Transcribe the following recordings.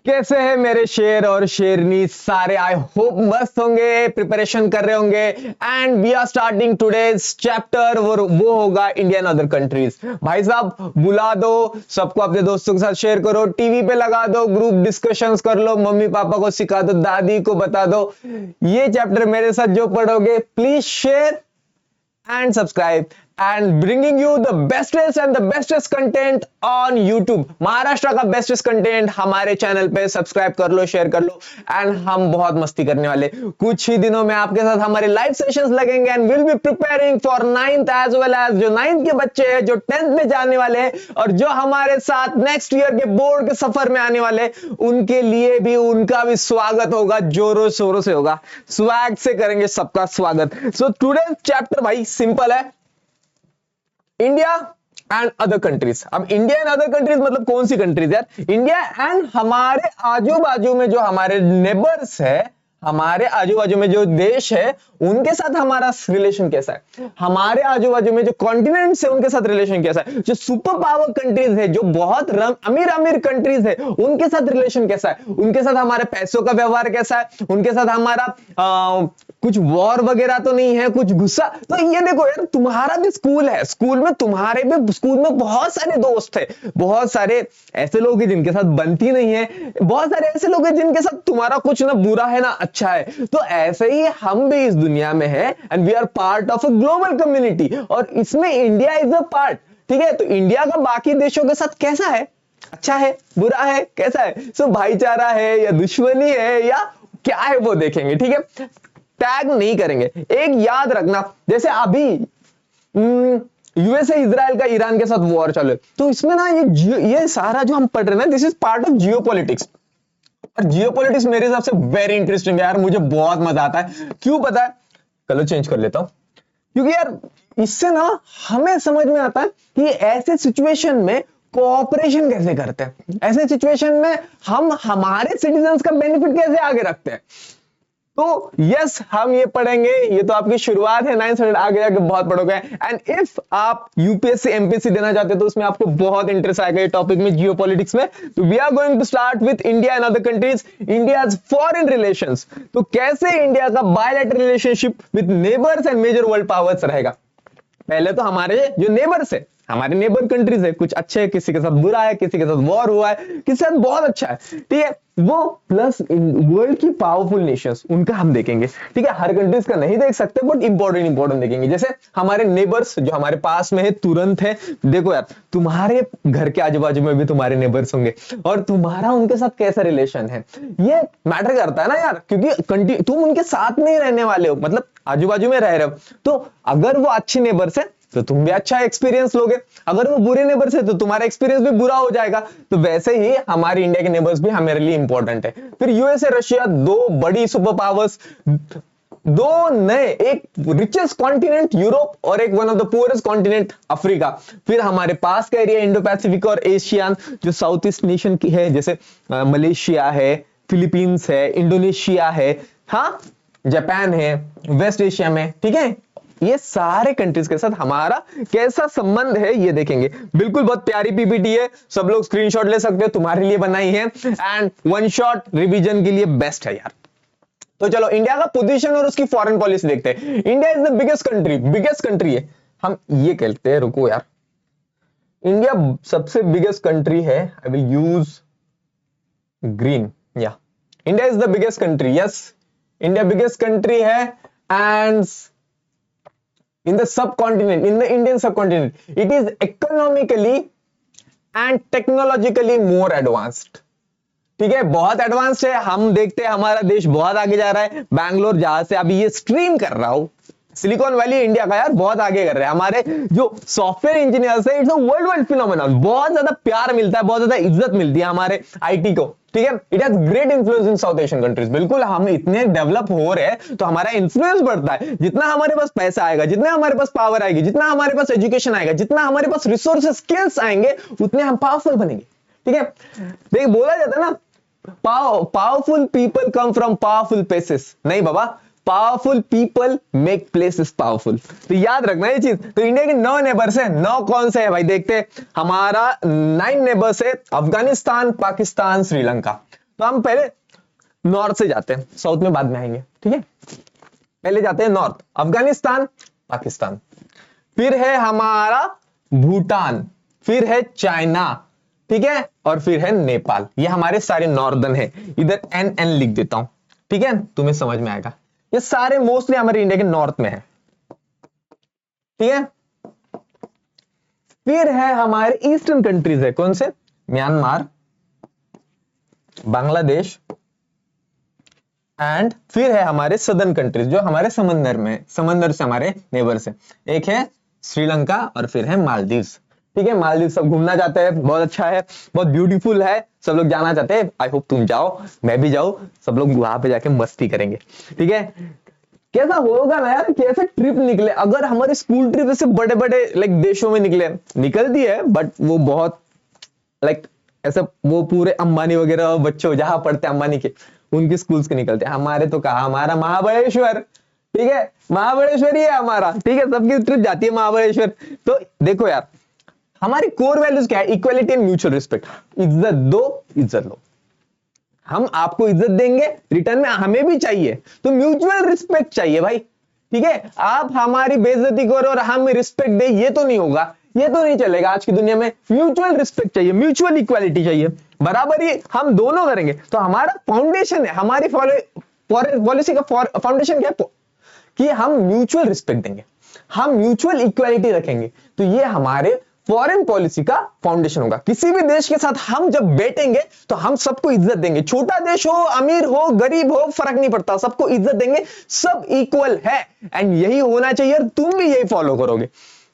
कैसे हैं मेरे शेर और शेरनी सारे। आई होप मस्त होंगे, प्रिपरेशन कर रहे होंगे। And we are starting today's chapter, वो होगा इंडियन अदर कंट्रीज। भाई साहब बुला दो सबको, अपने दोस्तों के साथ शेयर करो, टीवी पे लगा दो, ग्रुप डिस्कशंस कर लो, मम्मी पापा को सिखा दो, दादी को बता दो। ये चैप्टर मेरे साथ जो पढ़ोगे please share and subscribe and bringing you the bestest content on YouTube। Maharashtra का बेस्टेस्ट कंटेंट हमारे चैनल पे सब्सक्राइब कर लो, शेयर कर लो। एंड हम बहुत मस्ती करने वाले, कुछ ही दिनों में आपके साथ हमारे लाइव सेशंस लगेंगे and will be preparing for 9th as well as जो 9th के बच्चे हैं, जो 10th में जाने वाले हैं और जो हमारे साथ नेक्स्ट ईयर के बोर्ड के सफर में आने वाले, उनके लिए भी उनका भी स्वागत होगा, जोरों शोरों से होगा, स्वैग से करेंगे सबका स्वागत। सो टुडे चैप्टर भाई सिंपल है, इंडिया एंड अदर कंट्रीज। अब इंडिया एंड अदर कंट्रीज मतलब कौन सी कंट्रीज यार? इंडिया एंड हमारे आजू बाजू में जो हमारे नेबर्स है, हमारे आजू बाजू में जो देश है, उनके साथ हमारा रिलेशन कैसा है। हमारे आजू बाजू में जो कॉन्टिनेंट्स है उनके साथ रिलेशन कैसा है। जो सुपर पावर कंट्रीज है, जो बहुत अमीर अमीर कंट्रीज है, उनके साथ रिलेशन कैसा है। उनके साथ हमारे पैसों का व्यवहार कैसा है, उनके साथ हमारा कुछ वॉर वगैरह तो नहीं है, कुछ गुस्सा तो। ये देखो यार, तुम्हारा भी स्कूल है, स्कूल में तुम्हारे भी स्कूल में बहुत सारे दोस्त है, बहुत सारे ऐसे लोग हैं जिनके साथ बनती नहीं है, बहुत सारे ऐसे लोग हैं जिनके साथ तुम्हारा कुछ ना बुरा है ना अच्छा है। तो ऐसे ही हम भी इस दुनिया में है and we are part of a global community, और इसमें इंडिया इज अ पार्ट। ठीक है, तो इंडिया का बाकी देशों के साथ कैसा है, अच्छा है, बुरा है, कैसा है, सो भाईचारा है या दुश्मनी है या क्या है, वो देखेंगे। ठीक है, टैग नहीं करेंगे। एक याद रखना, जैसे अभी यूएसए इजराइल का ईरान के साथ वॉर चालू है, तो इसमें ना ये सारा जो हम पढ़ रहे हैं ना, this is part of geopolitics. और जियोपॉलिटिक्स मेरे हिसाब से वेरी इंटरेस्टिंग है यार, मुझे बहुत मजा आता है। क्यों पता है? कलर चेंज कर लेता हूं, क्योंकि यार इससे ना हमें समझ में आता है कि ऐसे सिचुएशन में कोऑपरेशन कैसे करते हैं, ऐसे सिचुएशन में हम हमारे सिटीजन्स का बेनिफिट कैसे आगे रखते हैं। तो यस, हम ये पढ़ेंगे, ये तो आपकी शुरुआत है, 9th स्टैंडर्ड, आगे जाके बहुत पढ़ोगे। एंड इफ आप यूपीएससी एमपीएससी देना चाहते हो तो उसमें आपको बहुत इंटरेस्ट आएगा ये टॉपिक में, जियोपॉलिटिक्स में। तो we are going to start with India and other countries, India's foreign relations. तो कैसे इंडिया का bilateral relationship with neighbours and major world powers रहेगा। पहले तो हमारे जो नेबर्स है, हमारे नेबर कंट्रीज है, कुछ अच्छे है, किसी के साथ बुरा है, किसी के साथ वॉर हुआ है, किसी के साथ बहुत अच्छा है, ठीक है, वो प्लस वर्ल्ड की पावरफुल नेशंस, उनका हम देखेंगे। ठीक है, हर कंट्रीज का नहीं देख सकते बट इंपॉर्टेंट देखेंगे। जैसे हमारे नेबर्स जो हमारे पास में है, तुरंत है। देखो यार, तुम्हारे घर के आजू बाजू में भी तुम्हारे नेबर्स होंगे और तुम्हारा उनके साथ कैसा रिलेशन है, ये मैटर करता है ना यार, क्योंकि तुम उनके साथ में ही रहने वाले हो, मतलब आजू बाजू में रह रहे हो। तो अगर वो अच्छे नेबर्स है तो तुम भी अच्छा एक्सपीरियंस लोगे, अगर वो बुरे नेबर्स है तो तुम्हारा एक्सपीरियंस भी बुरा हो जाएगा। तो वैसे ही हमारे इंडिया के नेबर्स भी हमारे लिए इंपॉर्टेंट है। फिर यूएसए रशिया, दो बड़ी सुपर पावर्स, दो नए, एक रिचेस्ट कॉन्टिनेंट यूरोप और एक one of the poorest continent Africa. फिर हमारे पास का एरिया इंडो पैसिफिक और एशियन जो साउथ ईस्ट नेशन की है, जैसे मलेशिया है, फिलीपींस है, इंडोनेशिया है, हाँ जापान है वेस्ट एशिया में। ठीक है, ये सारे कंट्रीज के साथ हमारा कैसा संबंध है ये देखेंगे। बिल्कुल बहुत प्यारी पीपीटी है, सब लोग स्क्रीनशॉट ले सकते हो, तुम्हारे लिए बनाई है एंड वन शॉट रिवीजन के लिए बेस्ट है यार। तो चलो इंडिया का पोजीशन और उसकी फॉरेन पॉलिसी देखते हैं। India is the biggest country है, हम ये कहते हैं। रुको यार, इंडिया सबसे बिगेस्ट कंट्री है, आई विल यूज ग्रीन, या India is the biggest country, yes India biggest country है and in the subcontinent, in the Indian subcontinent, it is economically and technologically more advanced। ठीक है, बहुत advanced है। हम देखते हैं हमारा देश बहुत आगे जा रहा है। बैंगलोर जहां से अभी ये स्ट्रीम कर रहा हूं, सिलिकॉन वैली इंडिया का यार बहुत आगे कर रहे हैं। हमारे जो सॉफ्टवेयर इंजीनियर्स है, it's a world wide phenomenon, बहुत ज्यादा प्यार मिलता है, बहुत ज्यादा इज्जत मिलती है हमारे आईटी को। ठीक है, it has great influence in south Asian countries. बिल्कुल, हम इतने डेवलप हो रहे हैं तो हमारा इन्फ्लुएंस बढ़ता है। जितना हमारे पास पैसा आएगा, जितना हमारे पास पावर आएगी, जितना हमारे पास एजुकेशन आएगा, जितना हमारे पास रिसोर्सेस स्किल्स आएंगे, उतने हम पावरफुल बनेंगे। ठीक है, देख बोला जाता है ना, powerful people come from powerful places. नहीं बाबा, powerful people make places powerful. तो याद रखना ये चीज। तो इंडिया के 9 नेबर्स है, 9 कौन से है भाई देखते हैं। हमारा 9 नेबर्स है, अफगानिस्तान, पाकिस्तान, श्रीलंका। तो हम पहले नॉर्थ से जाते हैं, साउथ में बाद में आएंगे, ठीक है। पहले जाते हैं नॉर्थ, अफगानिस्तान, पाकिस्तान, फिर है हमारा भूटान, फिर है चाइना, ठीक है, और फिर है नेपाल। ये हमारे सारे नॉर्दर्न है। इधर एन एन लिख देता हूं, ठीक है, तुम्हें समझ में आएगा। ये सारे मोस्टली हमारे इंडिया के नॉर्थ में है, ठीक है। फिर है हमारे ईस्टर्न कंट्रीज है, कौन से, म्यांमार, बांग्लादेश, एंड फिर है हमारे सदर्न कंट्रीज जो हमारे समंदर में, समंदर से हमारे नेबर्स है। एक है श्रीलंका और फिर है मालदीव्स, ठीक है। मालदीव सब घूमना चाहते हैं, बहुत अच्छा है, बहुत ब्यूटीफुल है, सब लोग जाना चाहते हैं। आई होप तुम जाओ, मैं भी जाऊं, सब लोग वहां पे जाके मस्ती करेंगे, ठीक है। कैसा होगा ना यार, कैसे ट्रिप निकले अगर हमारे स्कूल ट्रिप ऐसे बड़े बड़े लाइक देशों में निकले, निकलती है बट वो बहुत लाइक ऐसा, वो पूरे अंबानी वगैरह बच्चों जहां पढ़ते हैं अंबानी के, उनके स्कूल्स के निकलते हैं। हमारे तो कहा, हमारा महाबलेश्वर, ठीक है, महाबलेश्वर ही है हमारा, ठीक है, सबकी ट्रिप जाती है महाबलेश्वर। तो देखो यार, हमारी कोर वैल्यूज क्या है, इक्वालिटी एंड म्यूचुअल रिस्पेक्ट। इज्जत दो, इज्जत लो, हम आपको इज्जत देंगे, रिटर्न में हमें भी चाहिए, तो म्यूचुअल रिस्पेक्ट चाहिए भाई, ठीक है। आप हमारी बेइज्जती करो और हम रिस्पेक्ट दे, ये तो नहीं होगा, ये तो नहीं चलेगा आज की दुनिया में। म्यूचुअल रिस्पेक्ट चाहिए, म्यूचुअल इक्वालिटी चाहिए, बराबरी हम दोनों करेंगे। तो हमारा फाउंडेशन है, हमारी पॉलिसी का फाउंडेशन क्या है कि हम म्यूचुअल रिस्पेक्ट देंगे, हम म्यूचुअल इक्वालिटी रखेंगे। तो ये हमारे फॉरेन पॉलिसी का फाउंडेशन होगा। किसी भी देश के साथ हम जब बैठेंगे तो हम सबको इज्जत देंगे, छोटा देश हो, अमीर हो, गरीब हो, फर्क नहीं पड़ता, सबको इज्जत देंगे, सब इक्वल है। एंड यही होना चाहिए और तुम भी यही फॉलो करोगे,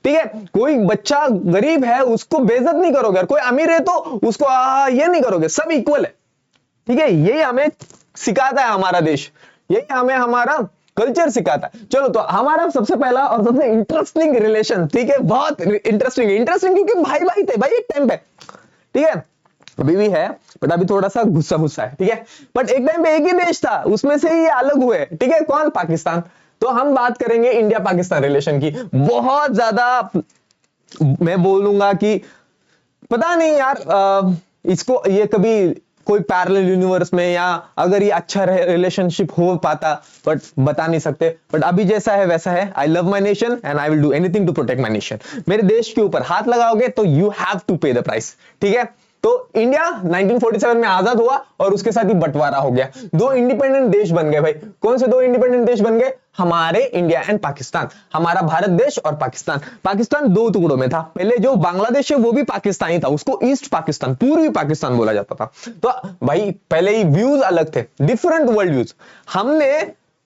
ठीक है। कोई बच्चा गरीब है उसको बेइज्जत नहीं करोगे, और कोई अमीर है तो उसको ये नहीं करोगे, सब इक्वल है, ठीक है। यही हमें सिखाता है हमारा देश, यही हमें हमारा कल्चर सिखाता है। चलो, तो हमारा सबसे पहला और सबसे इंटरेस्टिंग रिलेशन, ठीक है, बहुत इंटरेस्टिंग क्योंकि भाई भाई थे भाई एक टाइम पे, ठीक है, अभी भी है बट अभी थोड़ा सा गुस्सा है, ठीक है। बट एक टाइम पे एक ही देश था, उसमें से ही अलग हुए, ठीक है, कौन, पाकिस्तान। तो हम बात करेंगे इंडिया पाकिस्तान रिलेशन की। बहुत ज्यादा मैं बोलूंगा कि पता नहीं यार, इसको ये कभी कोई पैरेलल यूनिवर्स में या अगर ये अच्छा रिलेशनशिप हो पाता, बट बता नहीं सकते। बट अभी जैसा है वैसा है। I love my nation and I will do anything to protect my nation. मेरे देश के ऊपर हाथ लगाओगे तो you have to pay the price, ठीक है। तो इंडिया 1947 में आजाद हुआ और उसके साथ ही बंटवारा हो गया, दो इंडिपेंडेंट देश बन गए भाई। कौन से दो इंडिपेंडेंट देश बन गए, हमारे इंडिया एंड पाकिस्तान, हमारा भारत देश और पाकिस्तान। पाकिस्तान दो टुकड़ों में था, पहले जो बांग्लादेश है वो भी पाकिस्तानी था, उसको ईस्ट पाकिस्तान, पूर्वी पाकिस्तान बोला जाता था। तो भाई पहले ही व्यूज अलग थे, डिफरेंट वर्ल्ड व्यूज। हमने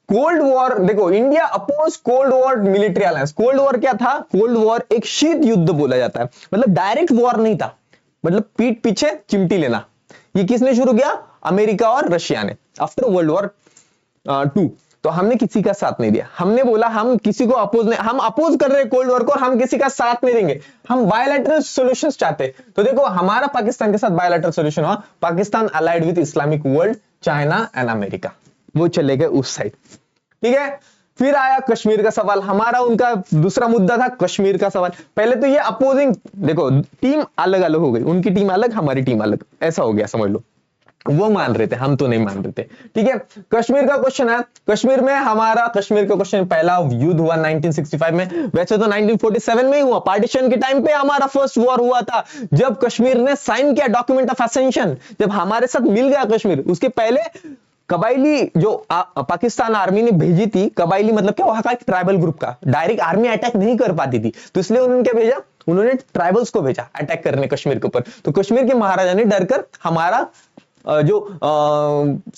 कोल्ड वॉर, देखो India oppose cold war military alliance. Cold war क्या था, कोल्ड वॉर एक शीत युद्ध बोला जाता है, मतलब डायरेक्ट वॉर नहीं था, मतलब पीठ पीछे चिमटी लेना। ये किसने शुरू किया, अमेरिका और रशिया ने, आफ्टर वर्ल्ड वॉर 2। तो हमने किसी का साथ नहीं दिया, हमने बोला हम किसी को अपोज नहीं, हम अपोज कर रहे हैं कोल्ड वॉर को और हम किसी का साथ नहीं देंगे, हम बायलैटरल सॉल्यूशंस चाहते हैं। तो देखो हमारा पाकिस्तान के साथ बायलैटरल सॉल्यूशन हुआ, Pakistan allied with Islamic world, China and America, वो चले गए उस साइड, ठीक है। फिर आया कश्मीर का सवाल, हमारा उनका दूसरा मुद्दा था कश्मीर का सवाल। पहले तो ये अपोजिंग, देखो टीम अलग अलग हो गई, उनकी टीम अलग, हमारी टीम अलग, ऐसा हो गया समझ लो। वो मान रहे थे, हम तो नहीं मान रहे थे, ठीक है। कश्मीर का क्वेश्चन है, कश्मीर में हमारा, कश्मीर का क्वेश्चन, पहला युद्ध हुआ 1965 में, वैसे तो 1947 में ही हुआ, पार्टीशन के टाइम पे हमारा फर्स्ट वॉर हुआ था, जब कश्मीर ने साइन किया डॉक्यूमेंट ऑफ असेंशन, जब हमारे साथ मिल गया कश्मीर। उसके पहले कबाइली जो पाकिस्तान आर्मी ने भेजी थी, कबाइली मतलब क्या, वहां का एक ट्राइबल ग्रुप का, डायरेक्ट आर्मी अटैक नहीं कर पाती थी, तो इसलिए उन्होंने क्या भेजा, उन्होंने ट्राइबल्स को भेजा अटैक करने कश्मीर के ऊपर। तो कश्मीर के महाराजा ने डरकर हमारा जो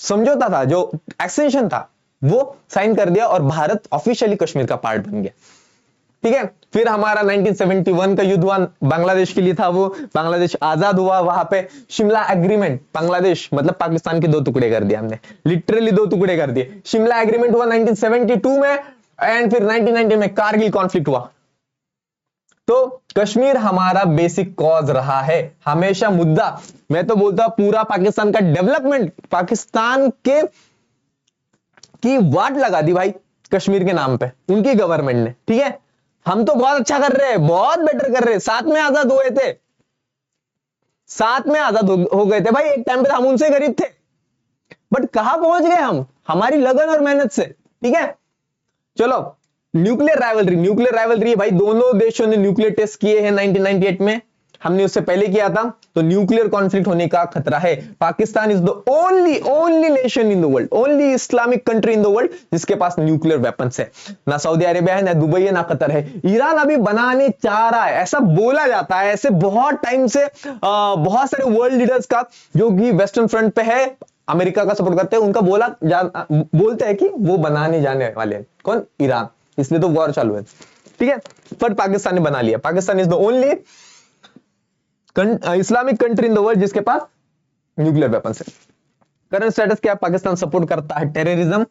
समझौता था, जो एक्सटेंशन था, वो साइन कर दिया और भारत ऑफिशियली कश्मीर का पार्ट बन गया, ठीक है। फिर हमारा 1971 का युद्ध हुआ, बांग्लादेश के लिए था वो, बांग्लादेश आजाद हुआ। वहां पे शिमला एग्रीमेंट, बांग्लादेश मतलब पाकिस्तान के दो टुकड़े कर दिए हमने, लिटरली दो टुकड़े कर दिए। शिमला एग्रीमेंट हुआ 1972 में, एंड फिर 1990 में कारगिल कॉन्फ्लिक्ट हुआ। तो कश्मीर हमारा बेसिक कॉज रहा है, हमेशा मुद्दा। मैं तो बोलता हूं पूरा पाकिस्तान का डेवलपमेंट पाकिस्तान के की वाट लगा दी भाई कश्मीर के नाम पे, उनकी गवर्नमेंट ने, ठीक है। हम तो बहुत अच्छा कर रहे हैं, बहुत बेटर कर रहे हैं, साथ में आजाद हुए थे, साथ में आजाद हो गए थे भाई, एक टाइम पे हम उनसे गरीब थे, बट कहां पहुंच गए हम, हमारी लगन और मेहनत से। ठीक है, चलो न्यूक्लियर राइवलरी भाई, दोनों देशों ने न्यूक्लियर टेस्ट किए हैं 1998 में, हमने उससे पहले किया था, तो न्यूक्लियर कॉन्फ्लिक्ट होने का खतरा है। Pakistan is the only nation in the world, only Islamic country in the world जिसके पास न्यूक्लियर वेपन्स है। ना सऊदी अरेबिया है, ना दुबई है, ना कतर है। ईरान अभी बनाने चाह रहा है, ऐसा बोला जाता है, ऐसे बहुत टाइम से बहुत सारे वर्ल्ड लीडर्स का जो कि वेस्टर्न फ्रंट पे है, अमेरिका का सपोर्ट करते हैं, उनका बोलते हैं कि वो बनाने जाने वाले हैं। कौन? ईरान, इसलिए तो वॉर चालू है। ठीक है, पर पाकिस्तान ने बना लिया। Pakistan is the only Islamic country in the world जिसके पास न्यूक्लियर वेपन्स है। करंट स्टेटस क्या? पाकिस्तान सपोर्ट करता है terrorism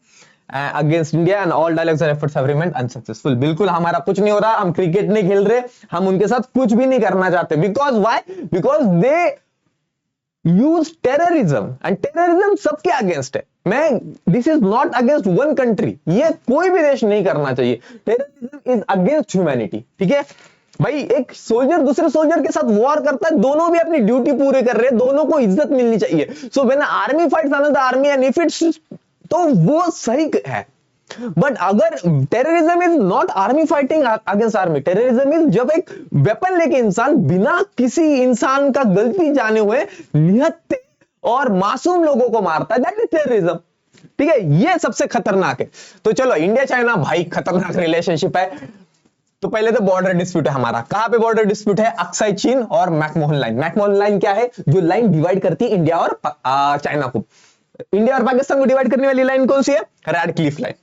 against India and all dialogues and efforts have remained unsuccessful. बिल्कुल हमारा कुछ नहीं हो रहा, हम क्रिकेट नहीं खेल रहे, हम उनके साथ कुछ भी नहीं करना चाहते। Because why? Because they use terrorism and terrorism सबके अगेंस्ट है। This is not against one country, ये कोई भी देश नहीं करना चाहिए। Terrorism is against humanity. ठीक है भाई, एक सोल्जर दूसरे सोल्जर के साथ वॉर करता है, दोनों भी अपनी ड्यूटी पूरे कर रहे हैं, दोनों को इज्जत मिलनी चाहिए। So when army fights another army and if it's, तो वो सही है। बट अगर terrorism is not army fighting against army, terrorism is जब एक वेपन लेके इंसान बिना किसी इंसान का गलती जाने हुए निहत्थे और मासूम लोगों को मारता है, दैट इज टेररिज्म। ठीक है, ये सबसे खतरनाक है। तो चलो, इंडिया चाइना भाई खतरनाक रिलेशनशिप है। तो पहले तो बॉर्डर डिस्प्यूट है हमारा। कहां पे बॉर्डर डिस्प्यूट है? अक्साई चीन और मैकमोहन लाइन। मैकमोहन लाइन क्या है? जो लाइन डिवाइड करती है इंडिया और चाइना को, इंडिया और पाकिस्तान को डिवाइड करने वाली लाइन कौन सी है? Radcliffe line.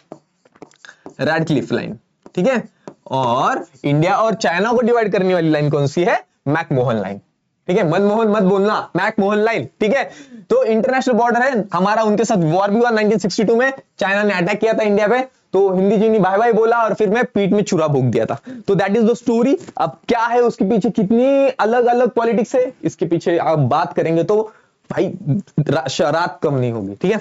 रैडक्लिफ लाइन, ठीक है। और इंडिया और चाइना को डिवाइड करने वाली लाइन कौन सी है? McMahon line. ठीक है, मनमोहन मत बोलना, मैकमोहन लाइन। ठीक है, तो इंटरनेशनल बॉर्डर है हमारा, उनके साथ वॉर भी हुआ 1962 में। चाइना ने अटैक किया था इंडिया पे, तो हिंदी जी ने बाय बाय बोला और फिर मैं पीठ में छुरा भोंक दिया था। तो दैट इज द स्टोरी। अब क्या है उसके पीछे, कितनी अलग अलग पॉलिटिक्स है इसके पीछे, आप बात करेंगे तो भाई रात कम नहीं होगी। ठीक है,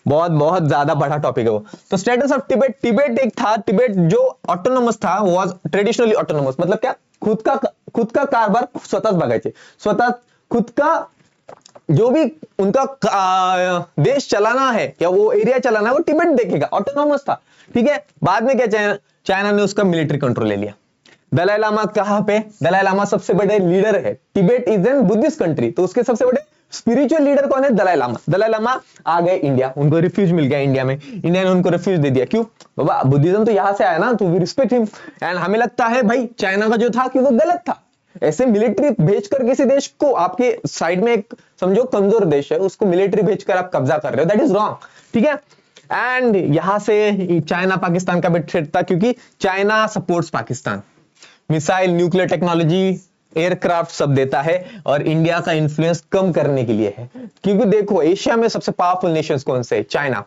बहुत बहुत ज्यादा बड़ा टॉपिक है वो। तो स्टेटस ऑफ तिब्बत, तिब्बत एक था, तिब्बत जो ऑटोनोमस था, वाज ट्रेडिशनली ऑटोनोमस। मतलब क्या? खुद का कारभार स्वतःच बघायचे, स्वतः खुद का जो भी उनका देश चलाना है या वो एरिया चलाना है वो तिब्बत देखेगा, ऑटोनोमस था। ठीक है, बाद में क्या चाइना ने उसका मिलिट्री कंट्रोल ले लिया। दलाई लामा कहां पे? दलाई लामा सबसे बड़े लीडर है। Tibet is an Buddhist country, तो उसके सबसे बड़े स्पिरिचुअल लीडर कौन है? दलाई लामा। दलाई लामा आ गए इंडिया, उनको रिफ्यूज मिल गया इंडिया में, इंडिया ने उनको रिफ्यूज दे दिया। क्यों? बाबा बुद्धिज्म तो यहां से आया ना, तो वी रिस्पेक्ट हिम। एंड हमें लगता है भाई चाइना का जो था कि वो गलत था, ऐसे मिलिट्री भेजकर किसी देश को, आपके साइड में एक समझो कमजोर देश है, उसको मिलिट्री भेजकर आप कब्जा कर रहे हो, दैट इज रॉन्ग। ठीक है, एंड यहां से चाइना पाकिस्तान का भी थ्रेट था, क्योंकि China supports Pakistan, missile, nuclear technology, aircraft सब देता है, और इंडिया का इन्फ्लुएंस कम करने के लिए है। क्योंकि देखो, एशिया में सबसे पावरफुल नेशन कौन से? चाइना।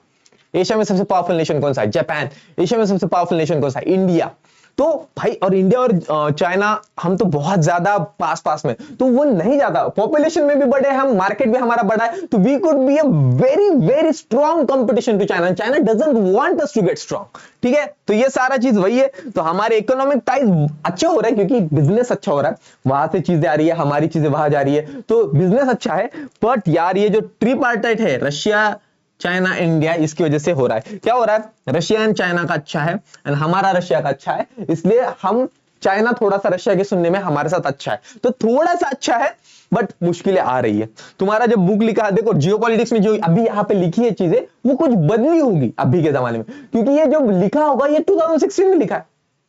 एशिया में सबसे पावरफुल नेशन कौन सा है? जापान। एशिया में सबसे पावरफुल नेशन कौन सा है? इंडिया। तो भाई, और इंडिया और चाइना हम तो बहुत ज्यादा पास में, तो वो नहीं ज्यादा, पॉपुलेशन में भी बड़े हम, मार्केट भी हमारा बड़ा है, तो we could be a very very strong competition to China. China doesn't want us to get strong. ठीक है, तो ये सारा चीज वही है। तो हमारे इकोनॉमिक टाइज अच्छे हो रहे हैं, क्योंकि बिजनेस अच्छा हो रहा है, वहां से चीजें आ रही है, हमारी चीजें वहां जा रही है, तो बिजनेस अच्छा है। बट यार, ये जो ट्रिपार्टाइट है, रशिया, चाइना, इंडिया, इसकी वजह से हो रहा है। क्या हो रहा है? रशिया एंड चाइना का अच्छा है एंड हमारा रशिया का अच्छा है, इसलिए हम, चाइना थोड़ा सा रशिया के सुनने में हमारे साथ अच्छा है, तो थोड़ा सा अच्छा है, बट मुश्किलें आ रही है। तुम्हारा जब बुक लिखा है, देखो जियोपॉलिटिक्स में जो अभी यहाँ पे लिखी है चीजें, वो कुछ बदली होगी अभी के जमाने में, क्योंकि ये जो लिखा होगा ये 2016 में लिखा है,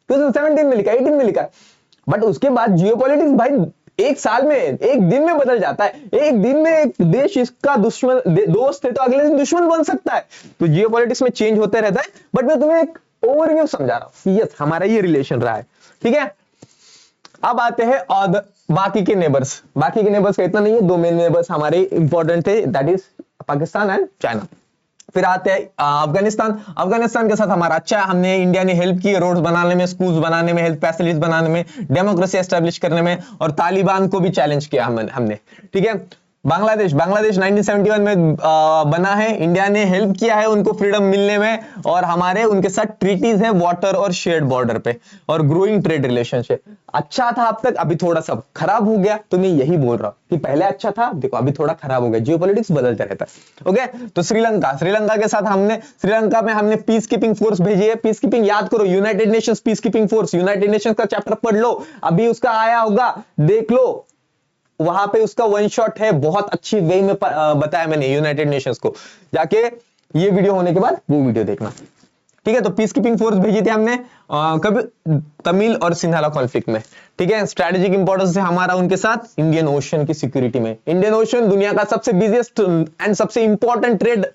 2017 में लिखा है, 18 में लिखा है, बट उसके बाद जियोपॉलिटिक्स भाई एक साल में, एक दिन में बदल जाता है। एक दिन में एक देश इसका दुश्मन दोस्त है, तो अगले दिन दुश्मन बन सकता है। तो जियोपॉलिटिक्स में चेंज होते रहता है, बट मैं तुम्हें एक ओवरव्यू समझा रहा हूं, यस हमारा ये रिलेशन रहा है। ठीक है, अब आते हैं और बाकी के नेबर्स। बाकी के नेबर्स का इतना नहीं है, दो मेन नेबर्स हमारे इंपॉर्टेंट थे, that is Pakistan and China. फिर आते हैं अफगानिस्तान। अफगानिस्तान के साथ हमारा अच्छा है, हमने, इंडिया ने हेल्प की रोड्स बनाने में, स्कूल्स बनाने में, हेल्थ फैसिलिटीज बनाने में, डेमोक्रेसी एस्टेब्लिश करने में, और तालिबान को भी चैलेंज किया हमने। ठीक है, बांग्लादेश बांग्लादेश 1971 में बना है। इंडिया ने हेल्प किया है उनको फ्रीडम मिलने में, और हमारे उनके साथ ट्रीटीज है वाटर और शेयर्ड बॉर्डर पे, और ग्रोइंग ट्रेड रिलेशनशिप। अच्छा था अब तक, अभी थोड़ा सा खराब हो गया, तो मैं यही बोल रहा हूं कि पहले अच्छा था, देखो अभी थोड़ा खराब हो गया, जियोपॉलिटिक्स बदलते रहता है। ओके, तो श्रीलंका, श्रीलंका के साथ श्रीलंका में हमने पीस कीपिंग फोर्स भेजी है। पीस कीपिंग याद करो, United Nations peace keeping force, United Nations का चैप्टर पढ़ लो, अभी उसका आया होगा, देख लो, वहां पे उसका वन शॉट है, बहुत अच्छी वे में बताया मैंने यूनाइटेड नेशंस को, जाके ये वीडियो होने के बाद वो वीडियो देखना। ठीक है, तो पीस कीपिंग फोर्स भेजी थी हमने कभी तमिल और सिंधाला कॉन्फ्लिक्ट में। ठीक है, स्ट्रेटेजिक इंपॉर्टेंस है हमारा उनके साथ इंडियन ओशन की सिक्योरिटी में। इंडियन ओशन दुनिया का सबसे बिजिएस्ट एंड सबसे इंपॉर्टेंट ट्रेड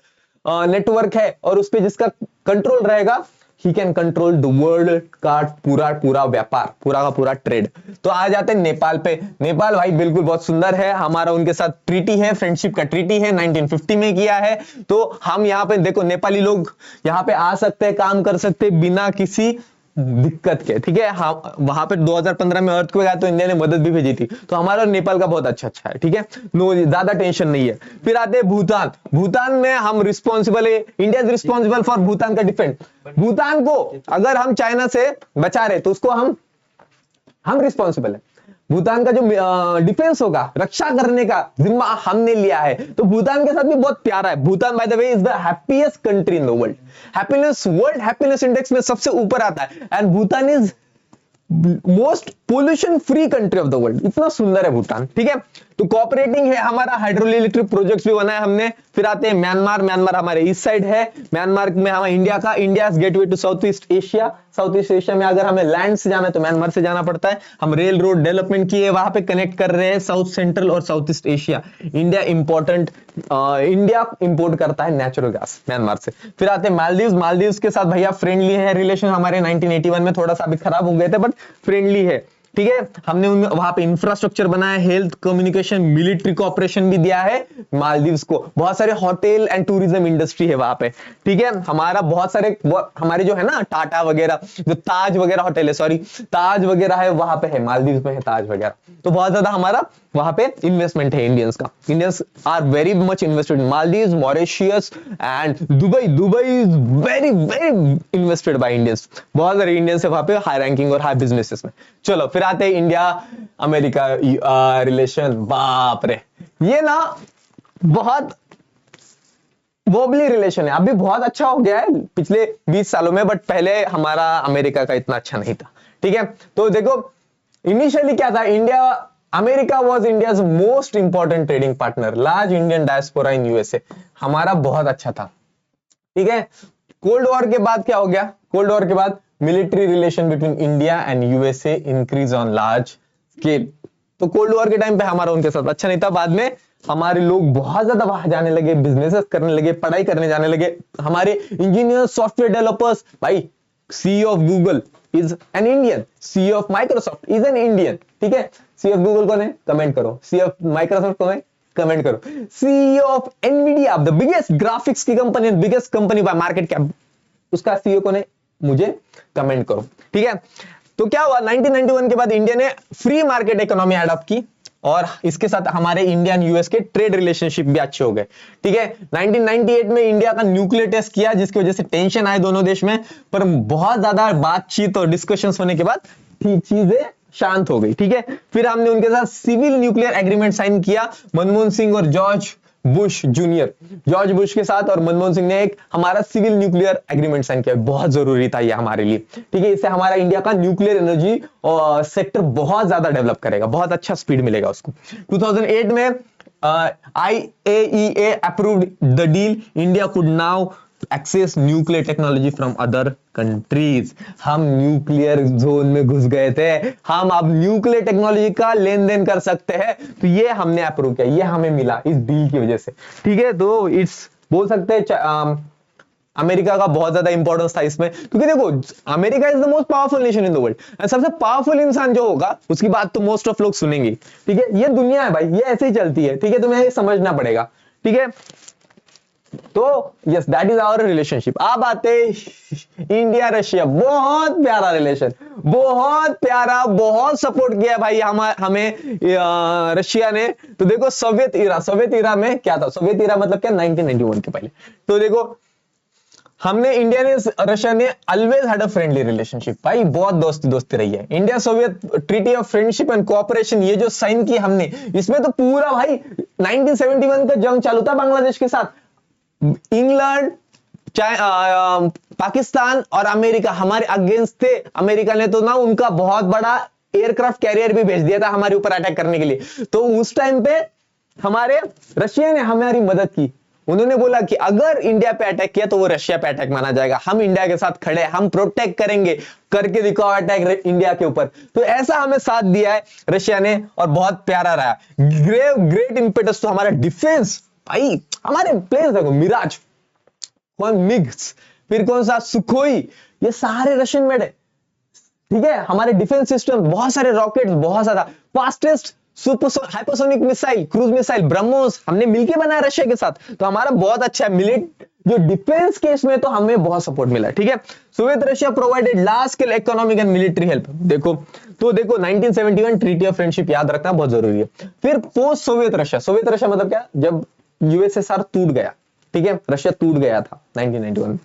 नेटवर्क है, और उस पर जिसका कंट्रोल रहेगा, he can control the world का पूरा व्यापार, पूरा का पूरा ट्रेड। तो आ जाते हैं नेपाल पे। नेपाल भाई बिल्कुल बहुत सुंदर है, हमारा उनके साथ ट्रीटी है, फ्रेंडशिप का ट्रीटी है, 1950 में किया है। तो हम यहाँ पे देखो, नेपाली लोग यहाँ पे आ सकते हैं, काम कर सकते हैं बिना किसी दिक्कत के। ठीक है, हाँ, वहां पे 2015 में अर्थक्वेक आया तो इंडिया ने मदद भी भेजी थी, तो हमारा और नेपाल का बहुत अच्छा है। ठीक है, नो ज्यादा टेंशन नहीं है। फिर आते हैं भूटान। भूटान में हम रिस्पॉन्सिबल है, India is responsible for Bhutan का डिफेंड। भूटान को अगर हम चाइना से बचा रहे तो उसको हम रिस्पॉन्सिबल है। भूटान का जो डिफेंस होगा, रक्षा करने का जिम्मा हमने लिया है, तो भूटान के साथ भी बहुत प्यारा है। Bhutan bye the way is the happiest country in the world, world happiness index में सबसे ऊपर आता है, and Bhutan is most pollution free country of the world. इतना सुंदर है भूटान। ठीक है, तो कोऑपरेटिंग है हमारा, हाइड्रो इलेक्ट्रिक प्रोजेक्ट्स भी बनाया हमने। फिर आते हैं म्यांमार। म्यांमार हमारे ईस्ट साइड है। म्यांमार में हमारा India gateway to south east Asia. South east Asia में अगर हमें लैंड से जाना है तो म्यांमार से जाना पड़ता है। हम रेल रोड डेवलपमेंट किए, वहां पे कनेक्ट कर रहे हैं साउथ सेंट्रल और south east Asia. India import करता है नेचुरल गैस म्यांमार से। फिर आते हैं मालदीव्स। मालदीव्स के साथ भैया फ्रेंडली है रिलेशन हमारे, 1981 में थोड़ा सा अभी खराब हो गए थे, बट फ्रेंडली है। ठीक है, हमने वहां पे इंफ्रास्ट्रक्चर बनाया, हेल्थ, कम्युनिकेशन, मिलिट्री कोऑपरेशन भी दिया है मालदीव्स को। बहुत सारे होटल एंड टूरिज्म इंडस्ट्री है वहां पे। ठीक है, हमारा बहुत सारे हमारे जो है ना टाटा वगैरह, जो ताज वगैरह होटल है, सॉरी ताज वगैरह है वहां पे है, मालदीव्स में है ताज वगैरह। तो बहुत ज्यादा हमारा वहां पे इन्वेस्टमेंट है इंडियंस का। Indians are very much invested in Maldives, Mauritius and Dubai. Dubai is very invested by Indians. बहुत सारे इंडियंस है वहां पे, हाई रैंकिंग और हाई बिजनेसेस में। चलो फिर आते हैं इंडिया अमेरिका रिलेशन। बाप रे, ये ना बहुत वोबली रिलेशन है। अभी बहुत अच्छा हो गया है पिछले 20 सालों में, बट पहले हमारा अमेरिका का इतना अच्छा नहीं था। ठीक है, तो देखो इनिशियली क्या था, America was India's most important trading partner, large Indian diaspora in USA, हमारा बहुत अच्छा था। ठीक है, कोल्ड वॉर के बाद क्या हो गया, कोल्ड वॉर के बाद military relation between India and USA increase on large scale. तो कोल्ड वॉर के टाइम पे हमारा उनके साथ अच्छा नहीं था। बाद में हमारे लोग बहुत ज्यादा बाहर जाने लगे, बिजनेसेस करने लगे, पढ़ाई करने जाने लगे। हमारे इंजीनियर्स, सॉफ्टवेयर डेवलपर्स, भाई CEO of Google is an Indian, CEO of Microsoft is an Indian. ठीक है, सीईओ ऑफ गूगल कौन है, कमेंट करो। सीईओ ऑफ माइक्रोसॉफ्ट कौन है, कमेंट करो। CEO of Nvidia, the biggest graphics की company, biggest company by market cap, उसका सीईओ कौन है, मुझे कमेंट करो। ठीक है, तो क्या हुआ, 1991 के बाद इंडिया ने फ्री मार्केट इकोनॉमी अडॉप्ट की, और इसके साथ हमारे इंडिया एंड यूएस के ट्रेड रिलेशनशिप भी अच्छे हो गए। ठीक है, 1998 में इंडिया का न्यूक्लियर टेस्ट किया, जिसकी वजह से टेंशन आए दोनों देश में, पर बहुत ज्यादा बातचीत और डिस्कशंस होने के बाद चीजें शांत हो गई। ठीक है, फिर हमने उनके साथ सिविल न्यूक्लियर एग्रीमेंट साइन किया, मनमोहन सिंह और George Bush junior, George Bush के साथ और मनमोहन सिंह ने एक हमारा सिविल न्यूक्लियर एग्रीमेंट साइन किया। बहुत जरूरी था ये हमारे लिए। ठीक है, इससे हमारा इंडिया का न्यूक्लियर एनर्जी सेक्टर बहुत ज्यादा डेवलप करेगा, बहुत अच्छा स्पीड मिलेगा उसको। 2008 में IAEA approved the deal, India could now access nuclear technology from other countries. हम न्यूक्लियर जोन में घुस गए थे, हम अब न्यूक्लियर टेक्नोलॉजी का लेन देन कर सकते हैं, तो ये हमने अप्रूव किया, ये हमें मिला इस डील की वजह से। ठीक है, तो इट्स बोल सकते हैं अमेरिका का बहुत ज्यादा इंपॉर्टेंस था इसमें, क्योंकि देखो America is the most powerful nation in the world. सबसे पावरफुल इंसान जो होगा उसकी बात तो मोस्ट ऑफ लोग सुनेंगे। ठीक है, ये दुनिया है भाई, ये ऐसे ही चलती है। ठीक है, तुम्हें समझना पड़ेगा। ठीक है, तो yes that is our relationship. अब आते इंडिया रशिया, बहुत प्यारा रिलेशन, बहुत प्यारा, बहुत सपोर्ट किया भाई हमें रशिया ने। तो देखो सोवियत इरा में क्या था, सोवियत इरा मतलब क्या, 1991 के पहले। तो देखो हमने इंडिया ने रशिया ने always had a friendly relationship भाई, बहुत दोस्ती दोस्ती रही है। India Soviet treaty of friendship and cooperation ये जो साइन की हमने, इसमें तो पूरा भाई 1971 का जंग चालू था बांग्लादेश के साथ। इंग्लैंड, पाकिस्तान और अमेरिका हमारे अगेंस्ट थे। अमेरिका ने तो ना उनका बहुत बड़ा एयरक्राफ्ट कैरियर भी भेज दिया था हमारे ऊपर अटैक करने के लिए। तो उस टाइम पे हमारे रशिया ने हमारी मदद की। उन्होंने बोला कि अगर इंडिया पे अटैक किया तो वो रशिया पे अटैक माना जाएगा, हम इंडिया के साथ खड़े हैं, हम प्रोटेक्ट करेंगे, करके दिखाओ अटैक इंडिया के ऊपर। तो ऐसा हमें साथ दिया है रशिया ने और बहुत प्यारा रहा। ग्रेट इंपेटस तो हमारा डिफेंस भाई, हमारे प्लेन्स देखो, मिराज, मिग्स, फिर कौन सा सुखोई, ये सारे रशियन मेड है। ठीक है, हमारे डिफेंस सिस्टम, बहुत सारे रॉकेट्स, बहुत ज्यादा fastest hypersonic missile, cruise missile, BrahMos हमने मिलकर बनाया रशिया के साथ। तो हमारा बहुत अच्छा है जो डिफेंस केस में तो हमें बहुत सपोर्ट मिला। ठीक है, Soviet Russia provided large scale economic and military help. देखो 1971 ट्रीटी ऑफ फ्रेंडशिप याद रखना बहुत जरूरी है। फिर पोस्ट सोवियत रशिया मतलब क्या, जब यूएसएसआर टूट गया, ठीक है, रशिया टूट गया था 1991,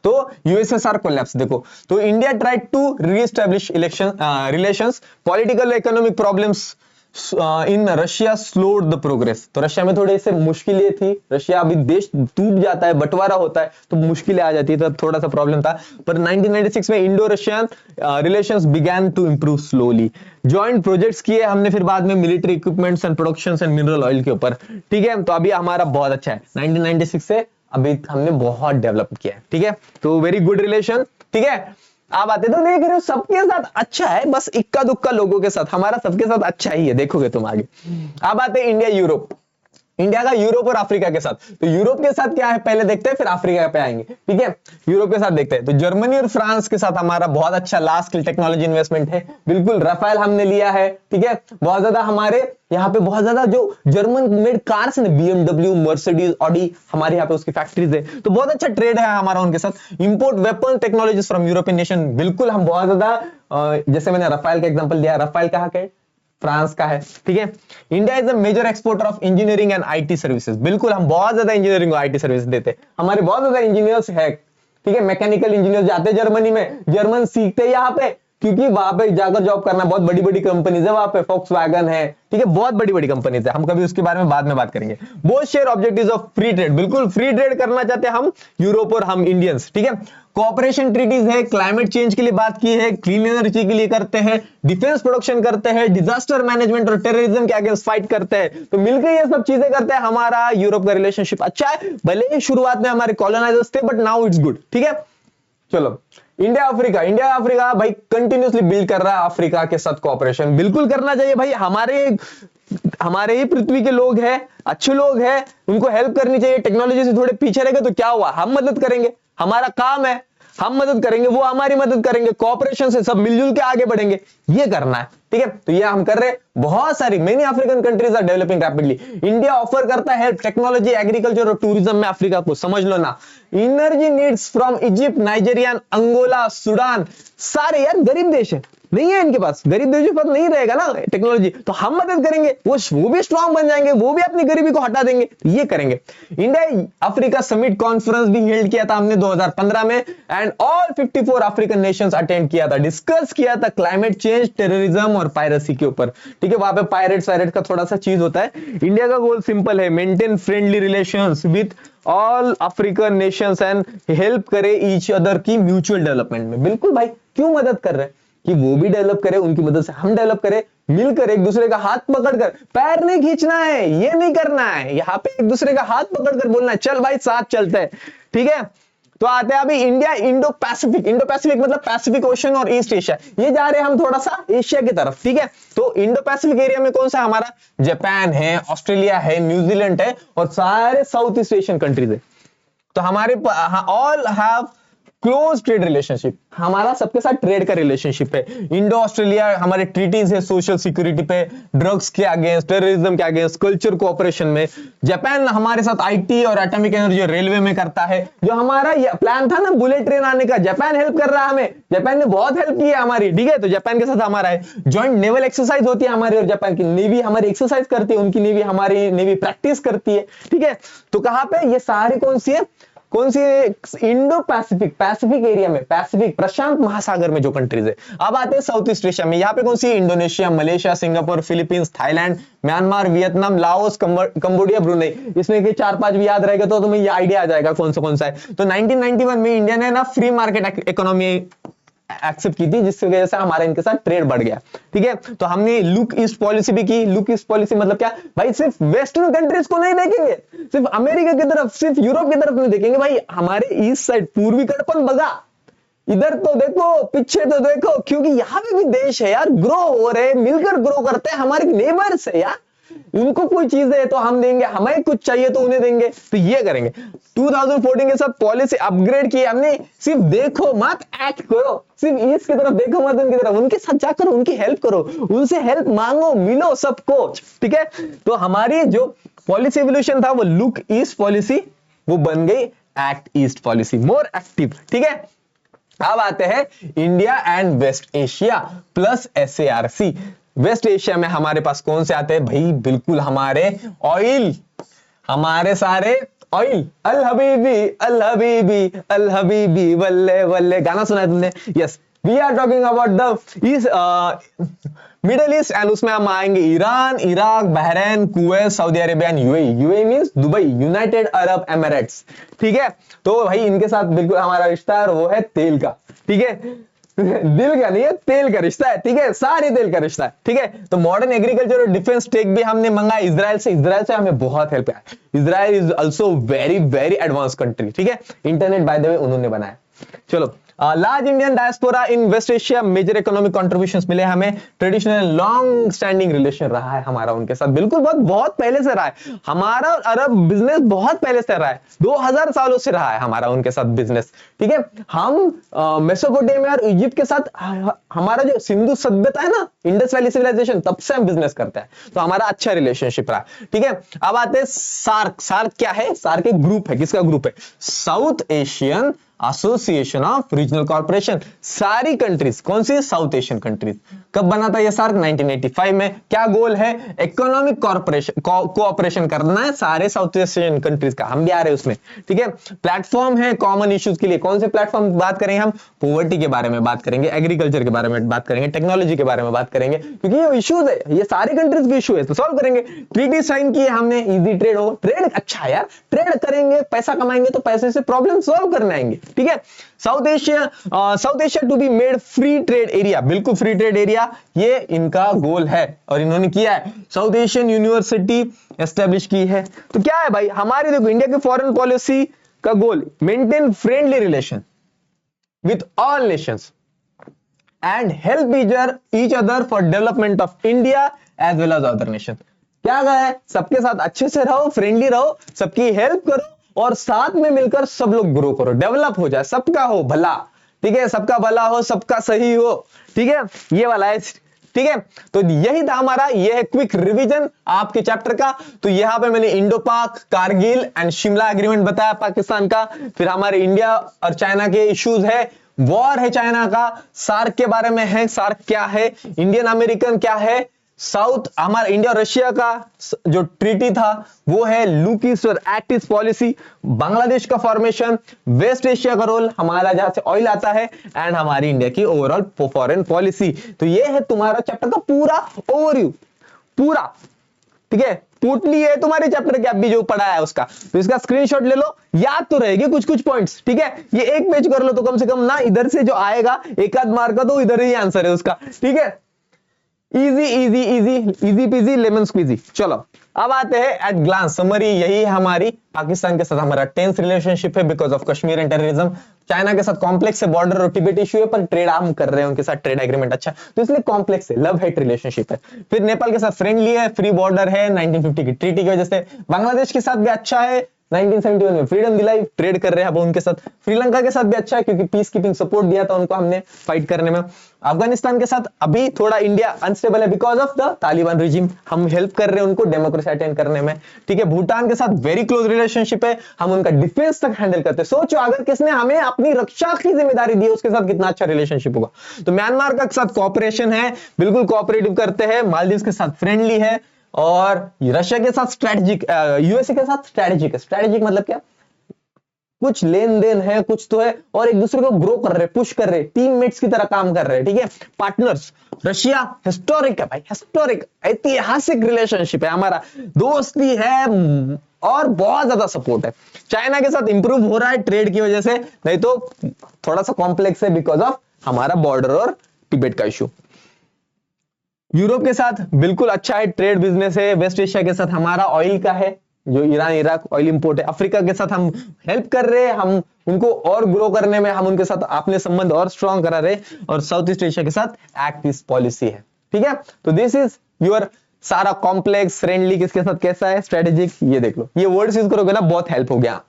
तो यूएसएसआर कोलैप्स। देखो तो India tried to reestablish relations, political economic problems in Russia slowed the progress. तो रशिया में थोड़े से मुश्किलें थी, रशिया अभी देश टूट जाता है, बंटवारा होता है तो मुश्किलें आ जाती है, तो थोड़ा सा प्रॉब्लम था। पर 1996 में Indo Russian relations began to improve slowly. Joint projects किए हमने फिर बाद में military equipments and productions and mineral oil के ऊपर। ठीक है, तो अभी हमारा बहुत अच्छा है, 1996 से अभी हमने बहुत डेवलप किया है। ठीक है, तो वेरी गुड रिलेशन। ठीक है, आप आते तो देख रहे हो सबके साथ अच्छा है, बस इक्का दुक्का लोगों के साथ, हमारा सबके साथ अच्छा ही है, देखोगे तुम आगे। अब आते इंडिया यूरोप, इंडिया का यूरोप और अफ्रीका के साथ। तो यूरोप के साथ क्या है पहले देखते हैं, फिर अफ्रीका पे आएंगे। ठीक है, यूरोप के साथ देखते हैं। तो जर्मनी और फ्रांस के साथ हमारा बहुत अच्छा लार्ज स्केल टेक्नोलॉजी इन्वेस्टमेंट है। बिल्कुल, राफेल हमने लिया है। ठीक है, बहुत ज्यादा हमारे यहाँ पे बहुत ज्यादा जो जर्मन मेड कार्स है, बीएमडब्ल्यू, मर्सिडीज, ऑडी, हमारे यहाँ पे उसकी फैक्ट्रीज है। तो बहुत अच्छा ट्रेड है हमारा उनके साथ। Import weapon technologies from European nation, बिल्कुल हम बहुत ज्यादा, जैसे मैंने राफेल का एग्जांपल दिया, राफेल कहाँ का है, फ्रांस का है। ठीक है, India is a major exporter of engineering and IT services. बिल्कुल, हम बहुत ज्यादा इंजीनियरिंग और आईटी सर्विस देते हैं, हमारे बहुत ज्यादा इंजीनियर्स है। ठीक है, मैकेनिकल इंजीनियर जाते हैं जर्मनी में, जर्मन सीखते हैं यहाँ पे, क्योंकि वहां पे जाकर जॉब करना, बहुत बड़ी बड़ी कंपनीज है वहां पे, फोक्सवैगन है। ठीक है, बहुत बड़ी बड़ी कंपनीज है, हम कभी उसके बारे में बाद में बात करेंगे। Both share objectives of free trade, बिल्कुल फ्री ट्रेड करना चाहते हैं हम, यूरोप और हम इंडियंस। ठीक है, कोऑपरेशन ट्रीटीज है, क्लाइमेट चेंज के लिए बात की है, क्लीन एनर्जी के लिए करते हैं, डिफेंस प्रोडक्शन करते हैं, डिजास्टर मैनेजमेंट और टेररिज्म के अगेंस्ट फाइट करते हैं। तो मिलकर ये सब चीजें करते हैं। हमारा यूरोप का रिलेशनशिप अच्छा है, भले ही शुरुआत में हमारे कॉलोनाइजर्स थे, बट नाउ इट्स गुड। ठीक है, चलो इंडिया अफ्रीका भाई कंटिन्यूसली बिल्ड कर रहा है अफ्रीका के साथ कोऑपरेशन, बिल्कुल करना चाहिए भाई। हमारे ही पृथ्वी के लोग हैं, अच्छे लोग हैं, उनको हेल्प करनी चाहिए। टेक्नोलॉजी से थोड़े पीछे रहेंगे तो क्या हुआ, हम मदद करेंगे, हमारा काम है, हम मदद करेंगे, वो हमारी मदद करेंगे, कोऑपरेशन से सब मिलजुल के आगे बढ़ेंगे, ये करना है। ठीक है, तो ये हम कर रहे हैं। बहुत सारी many African countries are developing rapidly. India offer करता है टेक्नोलॉजी, एग्रीकल्चर और टूरिज्म में अफ्रीका को, समझ लो ना। Energy needs from Egypt, Nigeria, Angola, Sudan, सारे यार गरीब देश है, नहीं है इनके पास, गरीब देशों पर नहीं रहेगा ना टेक्नोलॉजी, तो हम मदद करेंगे, वो भी स्ट्रांग बन जाएंगे, वो भी अपनी गरीबी को हटा देंगे, ये करेंगे। इंडिया अफ्रीका समिट कॉन्फ्रेंस भी हेल्ड किया था हमने 2015 में, and all 54 African Nations attend किया था, डिस्कस किया था क्लाइमेट चेंज, टेररिज्म और पायरेसी के ऊपर। ठीक है, वहां पे पायरेट्स का थोड़ा सा चीज होता है। इंडिया का गोल सिंपल है, maintain friendly relations with all African Nations and help करे ईच अदर की म्यूचुअल डेवलपमेंट में। बिल्कुल भाई, क्यों मदद कर रहे हैं कि वो भी डेवलप करे, उनकी मदद से हम डेवलप करें, मिलकर एक दूसरे का हाथ पकड़कर, पैर नहीं खींचना है, ये नहीं करना है, यहाँ पे एक दूसरे का हाथ पकड़कर बोलना है, चल भाई साथ चलते हैं। ठीक है, तो आते हैं अभी इंडिया इंडो पैसिफिक मतलब पैसिफिक ओशन और ईस्ट एशिया, ये जा रहे हैं हम थोड़ा सा एशिया की तरफ। ठीक है, तो इंडो पैसिफिक एरिया में कौन सा हमारा, जापान है, ऑस्ट्रेलिया है, न्यूजीलैंड है और सारे साउथ ईस्ट एशियन कंट्रीज है। तो हमारे all have close trade relationship, हमारा सबके साथ ट्रेड का रिलेशनशिप है। इंडो ऑस्ट्रेलिया हमारे ट्रीटीज है सोशल सिक्योरिटी पे, ड्रग्स के अगेंस्ट, टेररिज्म के अगेंस्ट, कल्चर कोऑपरेशन में। जापान हमारे साथ आईटी और एटॉमिक एनर्जी रेलवे में करता है। जो हमारा ये प्लान था ना बुलेट ट्रेन आने का, जापान हेल्प कर रहा है हमें, जापान ने बहुत हेल्प की है हमारी, ठीक है। तो जापान के साथ हमारा है। ज्वाइंट नेवल एक्सरसाइज होती है हमारी और जापान की, नेवी हमारी एक्सरसाइज करती है, उनकी नेवी हमारी नेवी प्रैक्टिस करती है, ठीक है। तो कहां पे ये सारी कौन सी है, कौन सी इंडो पैसिफिक, पैसिफिक एरिया में, पैसिफिक प्रशांत महासागर में जो कंट्रीज है। अब आते हैं साउथ ईस्ट एशिया में, यहाँ पे कौन सी, Indonesia, Malaysia, Singapore, Philippines, Thailand, Myanmar, Vietnam, Laos, Cambodia, Brunei. इसमें के 4-5 भी याद रहेगा तो तुम्हें ये आइडिया आ जाएगा कौन सा है। तो 1991 में इंडिया ने ना फ्री मार्केट इकोनॉमी एक्सेप्ट की थी, जिसकी वजह से हमारा इनके साथ ट्रेड बढ़ गया, ठीक है। तो हमने लुक ईस्ट पॉलिसी भी की। लुक ईस्ट पॉलिसी मतलब क्या भाई, सिर्फ वेस्टर्न कंट्रीज को नहीं देखेंगे, सिर्फ अमेरिका की तरफ, सिर्फ यूरोप की तरफ नहीं देखेंगे भाई, हमारे ईस्ट साइड पूर्वी कड़पन बगा, इधर तो देखो, पीछे तो देखो, क्योंकि यहाँ पे भी देश है यार, ग्रो हो रहे, मिलकर ग्रो करते हैं, हमारे नेबर्स है यार। उनको कोई चीज है तो हम देंगे, हमें कुछ चाहिए तो उन्हें देंगे, तो ये करेंगे। 2014 के साथ पॉलिसी अपग्रेड की हमने, सिर्फ देखो मत, एक्ट करो, सिर्फ ईस्ट की तरफ देखो मत, उनकी तरफ, उनके साथ जाकर उनकी हेल्प करो, उनसे हेल्प मांगो, मिलो सब कुछ, ठीक है। तो हमारी जो पॉलिसी एवोल्यूशन था वो लुक ईस्ट पॉलिसी, वो बन गई act east policy, more active, ठीक है। अब आते हैं India and west Asia plus SARC। West Asia में हमारे पास कौन से आते हैं भाई, बिल्कुल हमारे ऑयल, हमारे सारे ऑयल, अल हबीबी अल हबीबी अल हबीबी वल्ले वल्ले, गाना सुना है तुमने, yes. We are talking about the middle east, and उसमें हम आएंगे Iran, Iraq, Bahrain, Kuwait, Saudi Arabia and UAE. UAE means Dubai, United Arab Emirates, ठीक है। तो भाई इनके साथ बिल्कुल हमारा रिश्ता है और वो है तेल का, ठीक है। दिल का नहीं है, तेल का रिश्ता है, ठीक है, सारे तेल का रिश्ता है, ठीक है। तो मॉडर्न एग्रीकल्चर और डिफेंस टेक भी हमने मंगाया इजराइल से, इजराइल से हमें बहुत हेल्प है। Israel is also very very advance country, ठीक है। इंटरनेट बाय द वे उन्होंने बनाया। चलो, large Indian diaspora in West Asia, major economic contributions मिले हमें, ट्रेडिशनल लॉन्ग स्टैंडिंग रिलेशन रहा है हमारा उनके साथ, बिल्कुल बहुत पहले से रहा है हमारा अरब बिजनेस, बहुत पहले से रहा है, 2000 सालों से रहा है हमारा उनके साथ बिजनेस, ठीक है। हम मेसोपोटामिया और इजिप्ट के साथ हमारा जो सिंधु सभ्यता है ना, इंडस वैली सिविलाइजेशन, तब से हम बिजनेस करते हैं, तो हमारा अच्छा रिलेशनशिप रहा, ठीक है। अब आते हैं सार्क। सार्क क्या है, सार्क एक ग्रुप है, किसका ग्रुप है, south Asian association of regional corporation. सारी कंट्रीज, कौन सी, साउथ एशियन कंट्रीज। कब बना था ये सार्क, 1985 में। क्या गोल है, इकोनॉमिक कॉर्पोरेशन, कोऑपरेशन करना है सारे साउथ एशियन कंट्रीज का, हम भी आ रहे हैं उसमें, ठीक है। प्लेटफॉर्म है कॉमन इश्यूज के लिए, कौन से प्लेटफॉर्म बात करेंगे हम, पॉवर्टी के बारे में बात करेंगे, एग्रीकल्चर के बारे में बात करेंगे, टेक्नोलॉजी के बारे में बात करेंगे, क्योंकि ये इश्यूज है, ये सारे कंट्रीज के इशू है, तो सॉल्व करेंगे। ट्रीटी साइन की हमने, इजी ट्रेड हो, ट्रेड अच्छा है यार, ट्रेड करेंगे, पैसा कमाएंगे, तो पैसे से प्रॉब्लम सॉल्व करने आएंगे, ठीक है। South Asia to be made free trade area, बिल्कुल फ्री ट्रेड एरिया, ये इनका गोल है और इन्होंने किया है। साउथ एशियन यूनिवर्सिटी एस्टेब्लिश की है। तो क्या है भाई हमारी, देखो इंडिया की फॉरेन पॉलिसी का goal, maintain friendly relation with all nations and help each other for development of India as well as other nation. क्या है, सबके साथ अच्छे से रहो, फ्रेंडली रहो, सबकी हेल्प करो और साथ में मिलकर सब लोग ग्रो करो, डेवलप हो जाए, सबका हो भला, ठीक है, सबका भला हो, सबका सही हो, ठीक है, ये वाला है, ठीक है। तो यही था हमारा, ये है क्विक रिवीजन आपके चैप्टर का। तो यहां पे मैंने इंडो पाक, कारगिल एंड शिमला एग्रीमेंट बताया पाकिस्तान का, फिर हमारे इंडिया और चाइना के इश्यूज है, वॉर है चाइना का, सार्क के बारे में है, सार्क क्या है, इंडियन अमेरिकन क्या है, साउथ हमारा इंडिया और रशिया का जो ट्रीटी था वो है लुक ईस्ट और एक्ट ईस्ट पॉलिसी, बांग्लादेश का फॉर्मेशन, वेस्ट एशिया का रोल, हमारा जहां से ऑयल आता है, एंड हमारी इंडिया की ओवरऑल फॉरेन पॉलिसी। तो ये है तुम्हारा चैप्टर का पूरा ओवरव्यू, पूरा, ठीक है। टोटली है तुम्हारे चैप्टर के अभी जो पढ़ा है उसका, तो इसका स्क्रीनशॉट ले लो, याद तो रहेगी कुछ कुछ पॉइंट्स, ठीक है। ये एक पेज कर लो तो कम से कम ना, इधर से जो आएगा एक आध मार्क का तो इधर ही आंसर है उसका, ठीक है। Easy easy easy easy peasy lemon squeezy. चलो अब आते हैं एट ग्लांस समरी, यही है हमारी पाकिस्तान के साथ हमारा टेंस रिलेशनशिप है because of Kashmir and terrorism. China के साथ कॉम्प्लेक्स है, बॉर्डर और टिबेट इश्यू है, पर ट्रेड हम कर रहे हैं उनके साथ, ट्रेड एग्रीमेंट अच्छा, तो इसलिए कॉम्प्लेक्स है, लव हेट रिलेशनशिप है। फिर नेपाल के साथ फ्रेंडली है, फ्री बॉर्डर है 1950 की ट्रीटी की वजह से। बांग्लादेश के साथ भी अच्छा है, 1971 में फ्रीडम दिलाई, ट्रेड कर रहे हैं अब उनके साथ। श्रीलंका के साथ भी अच्छा है क्योंकि पीस कीपिंग सपोर्ट दिया था उनको हमने फाइट करने में। अफगानिस्तान के साथ अभी थोड़ा इंडिया अनस्टेबल है because of the Taliban regime, हम हेल्प कर रहे हैं उनको डेमोक्रेसी अटेन करने में, ठीक है। भूटान के साथ वेरी क्लोज रिलेशनशिप है, हम उनका डिफेंस तक हैंडल करते हैं। सोचो अगर किसने हमें अपनी रक्षा की जिम्मेदारी दी उसके साथ कितना अच्छा रिलेशनशिप होगा। तो म्यांमार के साथ कोऑपरेशन है, बिल्कुल कोऑपरेटिव करते हैं। मालदीव के साथ फ्रेंडली है, और रशिया के साथ स्ट्रेटेजिक, यूएसए के साथ स्ट्रेटेजिक है। स्ट्रेटेजिक मतलब क्या, कुछ लेन देन है, कुछ तो है, और एक दूसरे को ग्रो कर रहे, पुश कर रहे, टीममेट्स की तरह काम कर रहे, ठीक है, पार्टनर्स। रशिया हिस्टोरिक है भाई, हिस्टोरिक ऐतिहासिक रिलेशनशिप है हमारा, दोस्ती है और बहुत ज्यादा सपोर्ट है। चाइना के साथ इंप्रूव हो रहा है ट्रेड की वजह से, नहीं तो थोड़ा सा कॉम्प्लेक्स है बिकॉज ऑफ हमारा बॉर्डर और तिब्बत का इशू। यूरोप के साथ बिल्कुल अच्छा है, ट्रेड बिजनेस है। वेस्ट एशिया के साथ हमारा ऑयल का है, जो ईरान इराक ऑयल इंपोर्ट है। अफ्रीका के साथ हम हेल्प कर रहे हैं, हम उनको और ग्रो करने में हम उनके साथ अपने संबंध और स्ट्रॉन्ग करा रहे। और साउथ ईस्ट एशिया के साथ एक्ट ईस्ट पॉलिसी है, ठीक है। तो दिस इज योर सारा कॉम्प्लेक्स फ्रेंडली किसके साथ कैसा है, स्ट्रेटेजिक, ये देख लो। ये वर्ड्स यूज करोगे ना, बहुत हेल्प हो गया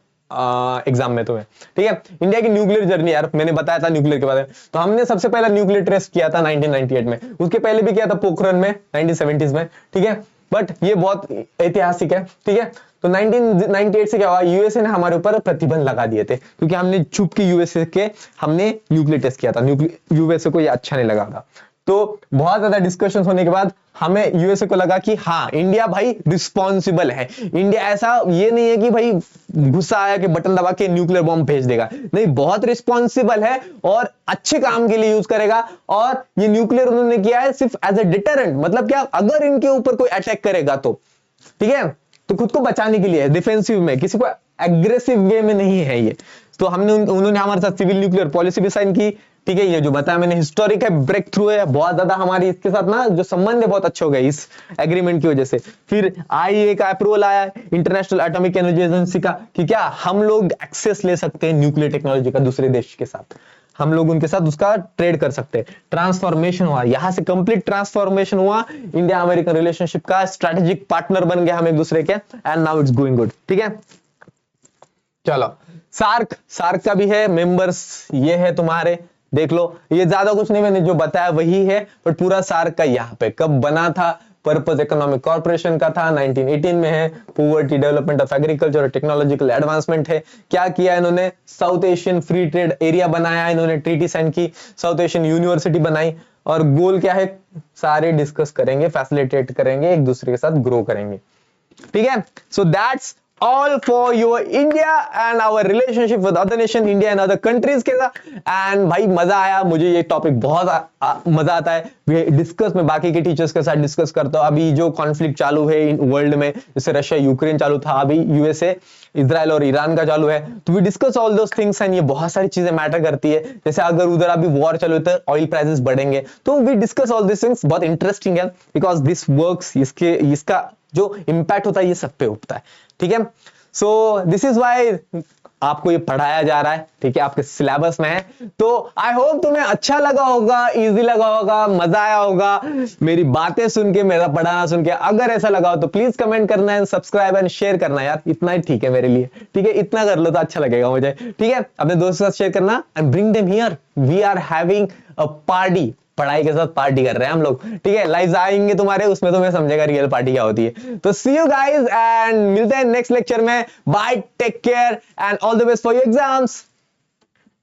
एग्जाम में तुम्हें, ठीक है। इंडिया की न्यूक्लियर जर्नी, यार मैंने बताया था न्यूक्लियर के बारे में, तो हमने सबसे पहला न्यूक्लियर टेस्ट किया था 1998 में, उसके पहले भी किया था पोखरण में 1970s में, ठीक है। बट ये बहुत ऐतिहासिक है, ठीक है। तो 1998 से क्या हुआ, यूएसए ने हमारे ऊपर प्रतिबंध लगा दिए थे क्योंकि हमने छुप के यूएसए के हमने न्यूक्लियर टेस्ट किया था। यूएसए को ये अच्छा नहीं लगा था। तो बहुत ज्यादा डिस्कशन होने के बाद हमें यूएसए को लगा कि हाँ इंडिया भाई रिस्पॉन्सिबल है। इंडिया ऐसा ये नहीं है कि भाई गुस्सा आया कि बटन दबा के न्यूक्लियर बॉम्ब भेज देगा, नहीं, बहुत रिस्पॉन्सिबल है और अच्छे काम के लिए यूज करेगा। और ये न्यूक्लियर उन्होंने किया है सिर्फ एज ए डिटरेंट, मतलब क्या, अगर इनके ऊपर कोई अटैक करेगा तो, ठीक है, तो खुद को बचाने के लिए, डिफेंसिव में, किसी को एग्रेसिव वे में नहीं है ये। तो हमने उन्होंने हमारे साथ सिविल न्यूक्लियर पॉलिसी भी साइन की, ठीक है। ये जो बताया मैंने हिस्टोरिक है, ब्रेक थ्रू है, बहुत ज्यादा हमारी इसके साथ ना जो संबंध है बहुत अच्छे हो गए इस एग्रीमेंट की वजह से। फिर आईएए का अप्रूवल आया, इंटरनेशनल एटॉमिक एनर्जी एजेंसी का, कि क्या हम लोग एक्सेस ले सकते हैं न्यूक्लियर टेक्नोलॉजी का दूसरे देश के साथ, हम लोग उनके साथ उसका ट्रेड कर सकते हैं। ट्रांसफॉर्मेशन हुआ, यहां से कंप्लीट ट्रांसफॉर्मेशन हुआ, इंडिया अमेरिकन रिलेशनशिप का स्ट्रेटेजिक पार्टनर बन गया हम एक दूसरे के, and now it's going good, ठीक है। चलो सार्क, सार्क का भी है, मेंबर्स ये है तुम्हारे, देख लो। ये ज्यादा कुछ नहीं, मैंने जो बताया वही है, बट पूरा सार्क का यहाँ पे कब बना था, पर्पस इकोनॉमिक कॉर्पोरेशन का था, 1918 में है। पॉवर्टी डेवलपमेंट ऑफ एग्रीकल्चर और टेक्नोलॉजिकल एडवांसमेंट है। क्या किया इन्होंने, south Asian free trade area बनाया इन्होंने, ट्रीटी साइन की, साउथ एशियन यूनिवर्सिटी बनाई, और गोल क्या है, सारे डिस्कस करेंगे, फैसिलिटेट करेंगे, एक दूसरे के साथ ग्रो करेंगे, ठीक है। So that's all for your India and our relationship with other nation, India and other countries के साथ। एंड भाई मजा आया, मुझे ये टॉपिक बहुत मजा आता है डिस्कस में, बाकी के टीचर्स के साथ डिस्कस करता हूँ। अभी जो कॉन्फ्लिक्ट चालू है इन वर्ल्ड में, जैसे रशिया यूक्रेन चालू था, अभी यूएसए इजराइल और ईरान का चालू है, तो we discuss all those things. And ये बहुत सारी चीजें मैटर करती है, जैसे अगर उधर अभी वॉर चालू है तो ऑयल प्राइसेस बढ़ेंगे, तो we discuss all this things. बहुत इंटरेस्टिंग है बिकॉज दिस वर्क्स, इसका जो इंपैक्ट होता है ये सब पे होता है, ठीक है। सो दिस इज वाई आपको ये पढ़ाया जा रहा है, ठीक है, आपके सिलेबस में है। तो आई होप तुम्हें अच्छा लगा होगा, इजी लगा होगा, मजा आया होगा मेरी बातें सुन के, मेरा पढ़ाना सुन के। अगर ऐसा लगा हो तो प्लीज कमेंट करना है, सब्सक्राइब एंड शेयर करना, यार इतना ही ठीक है मेरे लिए, ठीक है, इतना कर लो तो अच्छा लगेगा मुझे, ठीक है। अपने दोस्तों के साथ शेयर करना and bring them here, we are having a party, पढ़ाई के साथ पार्टी कर रहे हैं हम लोग, ठीक है। लाइव आएंगे तुम्हारे, उसमें तुम्हें समझेगा रियल पार्टी क्या होती है। तो सी यू गाइस एंड मिलते हैं नेक्स्ट लेक्चर में। Bye, take care and all the best for your exams.